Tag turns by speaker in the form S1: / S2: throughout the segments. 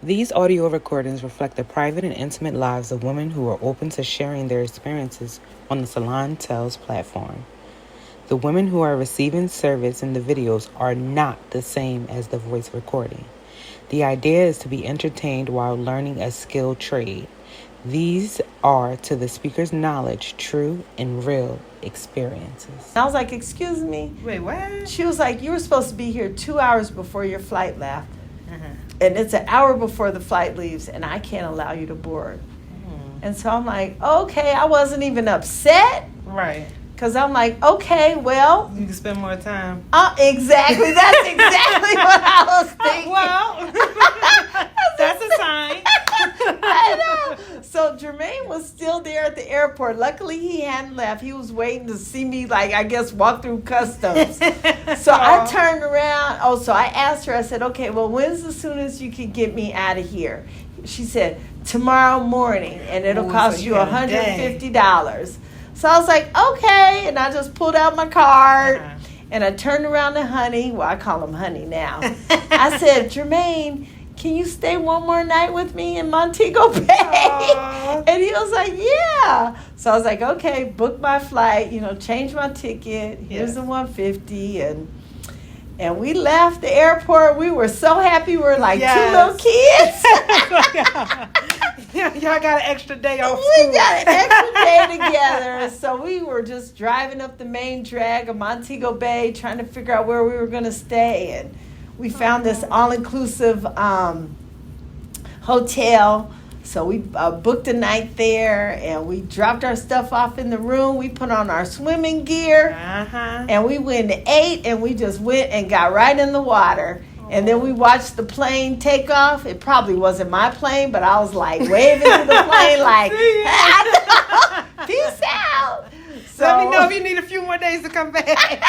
S1: These audio recordings reflect the private and intimate lives of women who are open to sharing their experiences on the Salon Tales platform. The women who are receiving service in the videos are not the same as the voice recording. The idea is to be entertained while learning a skilled trade. These are, to the speaker's knowledge, true and real experiences.
S2: I was like, excuse me?
S3: Wait, what?
S2: She was like, you were supposed to be here 2 hours before your flight left. And it's an hour before the flight leaves, and I can't allow you to board. And so I'm like, okay, I wasn't even upset.
S3: Right.
S2: Because I'm like, okay, well.
S3: You can spend more time.
S2: Exactly. That's exactly what I was thinking.
S3: Well, that's a sign.
S2: I know. So Jermaine was still there at the airport. Luckily, he hadn't left. He was waiting to see me, like, I guess, walk through customs. So I turned around. So I asked her, I said, okay, well, when's the soonest you can get me out of here? She said, tomorrow morning, and it'll cost you $150. So I was like, okay. And I just pulled out my card. And I turned around to Honey. Well, I call him Honey now. I said, Jermaine, can you stay one more night with me in Montego Bay? And he was like, yeah. So I was like, okay, book my flight, change my ticket. Here's the $150. And we left the airport. We were so happy. We were like two little kids.
S3: Y'all got an extra day off school.
S2: We got an extra day together. So we were just driving up the main drag of Montego Bay, trying to figure out where we were going to stay. And we found this all-inclusive hotel. So we booked a night there, and we dropped our stuff off in the room. We put on our swimming gear, and we went and ate, and we just went and got right in the water. And then we watched the plane take off. It probably wasn't my plane, but I was like waving to the plane like, peace out. So,
S3: let me know if you need a few more days to come back.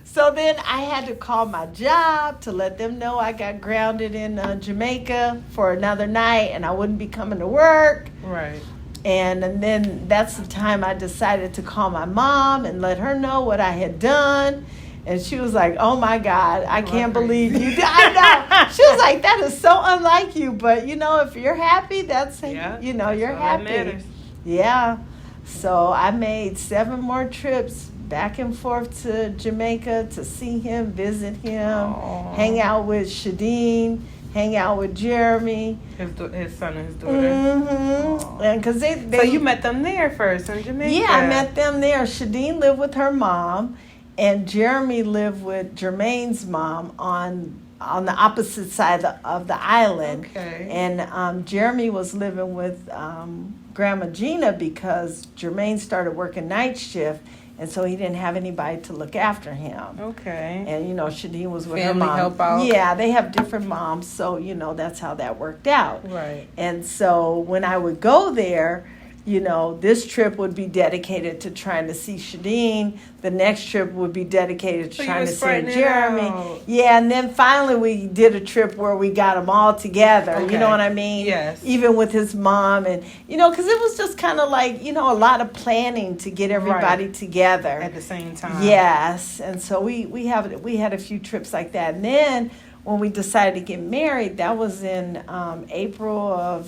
S2: So then I had to call my job to let them know I got grounded in Jamaica for another night and I wouldn't be coming to work.
S3: Right.
S2: And then that's the time I decided to call my mom and let her know what I had done. And she was like, oh, my God, I can't believe you did. I know. She was like, that is so unlike you. But, if you're happy, that's, you're happy.
S3: That matters.
S2: Yeah. So I made 7 more trips back and forth to Jamaica to see him, visit him, hang out with Shadeen, hang out with Jeremy.
S3: His son and his daughter.
S2: Mm-hmm. And because they
S3: So you met them there first in Jamaica?
S2: Yeah, I met them there. Shadeen lived with her mom, and Jeremy lived with Jermaine's mom on the opposite side of the island.
S3: Okay.
S2: And Jeremy was living with Grandma Gina because Jermaine started working night shift, and so he didn't have anybody to look after him.
S3: Okay.
S2: And, Shadeen was with her
S3: Family
S2: mom.
S3: help out.
S2: Yeah, they have different moms, so, that's how that worked out.
S3: Right.
S2: And so when I would go there, this trip would be dedicated to trying to see Shadeen. The next trip would be dedicated to trying to see Jeremy.
S3: Out.
S2: Yeah, and then finally we did a trip where we got them all together.
S3: Okay.
S2: You know what I mean?
S3: Yes.
S2: Even with his mom. And, because it was just kind of like, a lot of planning to get everybody together.
S3: At the same time.
S2: Yes. And so we had a few trips like that. And then when we decided to get married, that was in April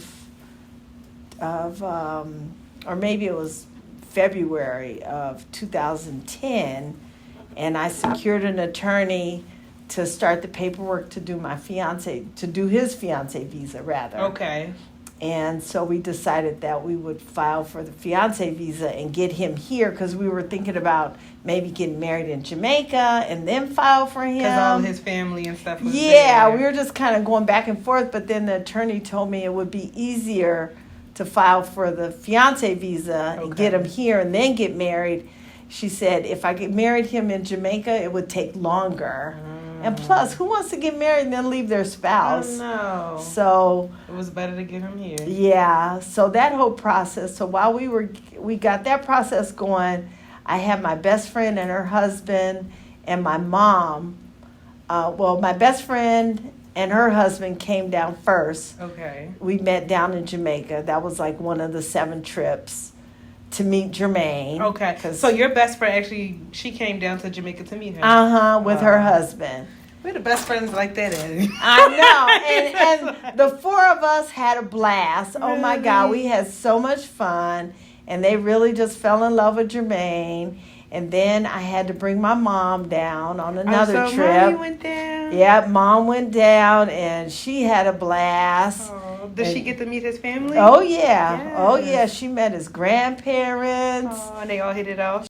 S2: or maybe it was February of 2010, and I secured an attorney to start the paperwork to do his fiance visa rather.
S3: Okay.
S2: And so we decided that we would file for the fiance visa and get him here because we were thinking about maybe getting married in Jamaica and then file for him.
S3: Because all his family and stuff was
S2: there.
S3: there.
S2: We were just kind of going back and forth, but then the attorney told me it would be easier to file for the fiance visa and get him here and then get married. She said if I get married him in Jamaica, it would take longer. And plus, who wants to get married and then leave their spouse?
S3: No.
S2: So
S3: it was better to get him here.
S2: Yeah. So that whole process. So while we got that process going, I had my best friend and her husband and my mom. My best friend and her husband came down first.
S3: Okay.
S2: We met down in Jamaica. That was like one of the 7 trips to meet Jermaine.
S3: Okay. So your best friend actually, she came down to Jamaica to meet him.
S2: With her husband.
S3: We're the best friends like that, Eddie.
S2: I know. And the four of us had a blast. Oh my God, we had so much fun. And they really just fell in love with Jermaine. And then I had to bring my mom down on another
S3: so
S2: trip.
S3: Mommy went down.
S2: Yeah, Mom went down and she had a blast.
S3: Oh, did she get to meet his family?
S2: Oh yeah.
S3: Yes.
S2: Oh yeah. She met his grandparents.
S3: Oh, and they all hit it off.